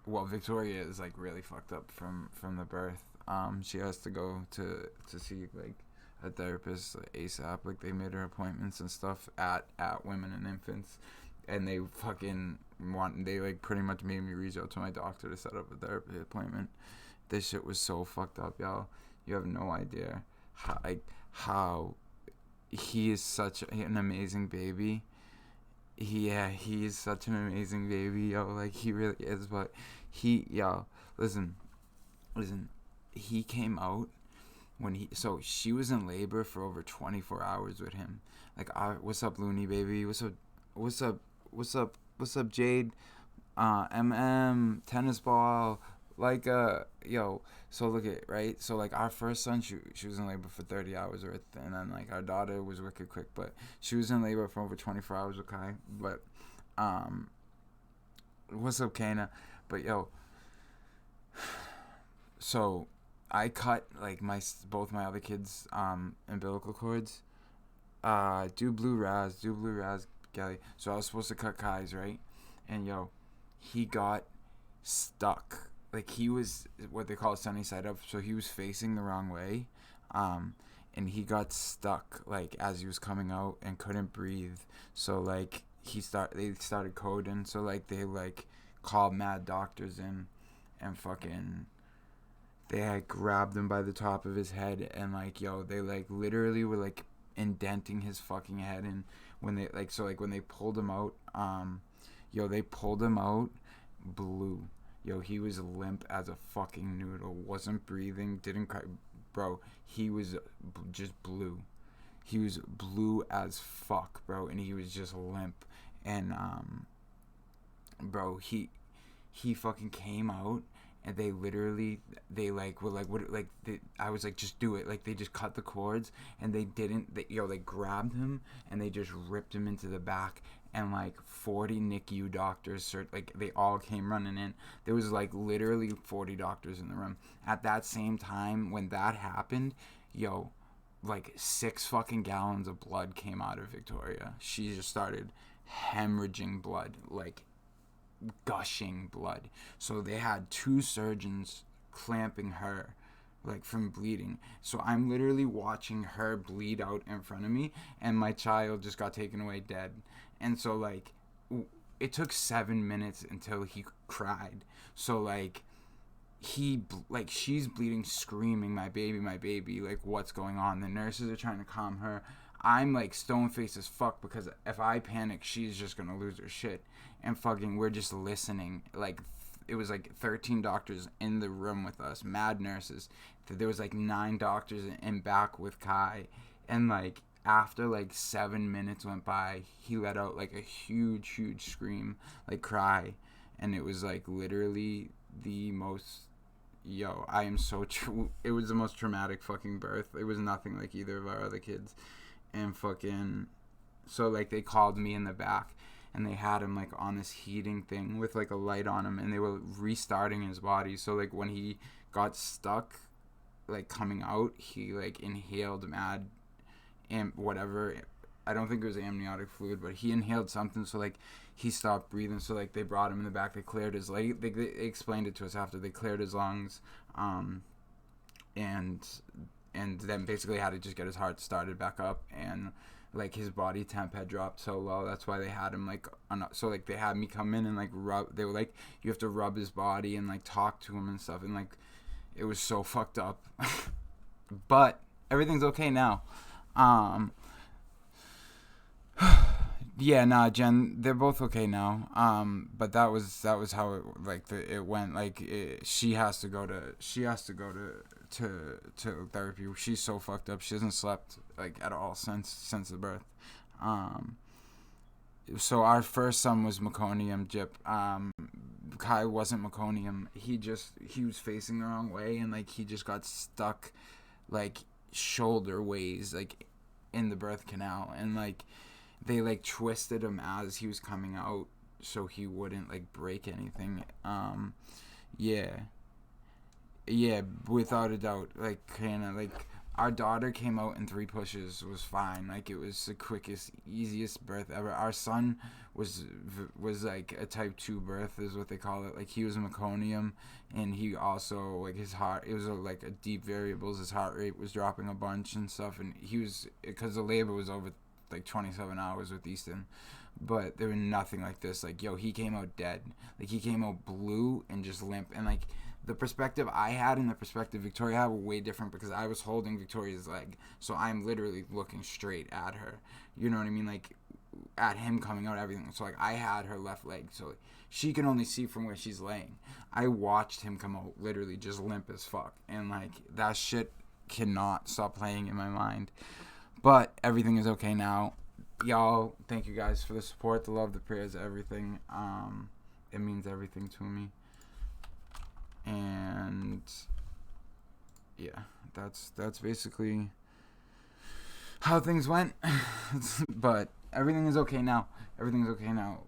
well, Victoria is like really fucked up from the birth. She has to go to see like a therapist like, ASAP. Like they made her appointments and stuff at Women and Infants, and they like pretty much made me reach out to my doctor to set up a therapy appointment. This shit was so fucked up, y'all. You have no idea how he is such an amazing baby. He is such an amazing baby, yo. Like he really is, but yo, listen, he came out so she was in labor for over 24 hours with him. Like, what's up, Looney baby? What's up, what's up, Jade? Tennis ball, like, yo. So look at right. So like our first son, she was in labor for 30 hours with, and then like our daughter was wicked quick, but she was in labor for over 24 hours with Kai. But, what's up, Kana? But yo, so I cut like both my other kids umbilical cords. Do blue raz, Kelly. So I was supposed to cut Kai's, right? And yo, he got stuck. Like he was what they call sunny side up, so he was facing the wrong way. And he got stuck like as he was coming out and couldn't breathe. So like they started coding, so like they like called mad doctors in and fucking they had grabbed him by the top of his head and like yo, they like literally were like indenting his fucking head. And when they like so like when they pulled him out, they pulled him out blue. Yo, he was limp as a fucking noodle, wasn't breathing, didn't cry. Bro, he was just blue. He was blue as fuck, bro, and he was just limp. And bro, he fucking came out, and they like were like what like I was like, just do it. Like they just cut the cords, and they didn't. They grabbed him and they just ripped him into the back. And like 40 NICU doctors, like they all came running in. There was like literally 40 doctors in the room at that same time when that happened. Yo, like 6 fucking gallons of blood came out of Victoria. She just started hemorrhaging blood, like gushing blood. So they had 2 surgeons clamping her like from bleeding. So I'm literally watching her bleed out in front of me, and my child just got taken away dead. And so like it took 7 minutes until he cried. So like she's bleeding, screaming, my baby, like what's going on? The nurses are trying to calm her. I'm like stone faced as fuck because if I panic, she's just gonna lose her shit. And fucking we're just listening. Like it was like 13 doctors in the room with us, mad nurses. There was like 9 doctors in back with Kai. And like after like 7 minutes went by, he let out like a huge scream, like cry. And it was like literally the most, I am so it was the most traumatic fucking birth. It was nothing like either of our other kids. And fucking, so like they called me in the back, and they had him like on this heating thing with like a light on him, and they were restarting his body. So like when he got stuck like coming out, he like inhaled mad and whatever, I don't think it was amniotic fluid, but he inhaled something, so like he stopped breathing. So like they brought him in the back, they cleared his they explained it to us after, they cleared his lungs, and then basically had to just get his heart started back up. And like his body temp had dropped so low, that's why they had him like so like they had me come in and like rub, they were like, you have to rub his body and like talk to him and stuff, and like it was so fucked up. But everything's okay now. Yeah, nah, Jen, they're both okay now. But that was how it like it went. Like she has to go to therapy. She's so fucked up. She hasn't slept like at all since the birth. So our first son was meconium Jip. Kai wasn't meconium. He was facing the wrong way, and like he just got stuck like shoulder ways like in the birth canal, and like they like twisted him as he was coming out so he wouldn't like break anything. Yeah, without a doubt. Like kind of like Our daughter came out in 3 pushes, was fine. Like, it was the quickest, easiest birth ever. Our son was like a type 2 birth is what they call it. Like, he was a meconium, and he also, like, his heart, it was like a deep variables. His heart rate was dropping a bunch and stuff, and he was, because the labor was over like 27 hours with Easton, but there was nothing like this. Like, yo, he came out dead. Like, he came out blue and just limp, and like, the perspective I had and the perspective Victoria had were way different because I was holding Victoria's leg, so I'm literally looking straight at her. You know what I mean? Like, at him coming out, everything. So, like, I had her left leg, so she can only see from where she's laying. I watched him come out literally just limp as fuck, and, like, that shit cannot stop playing in my mind. But everything is okay now. Y'all, thank you guys for the support, the love, the prayers, everything. It means everything to me. And yeah, that's basically how things went. But everything is okay now. Everything's okay now.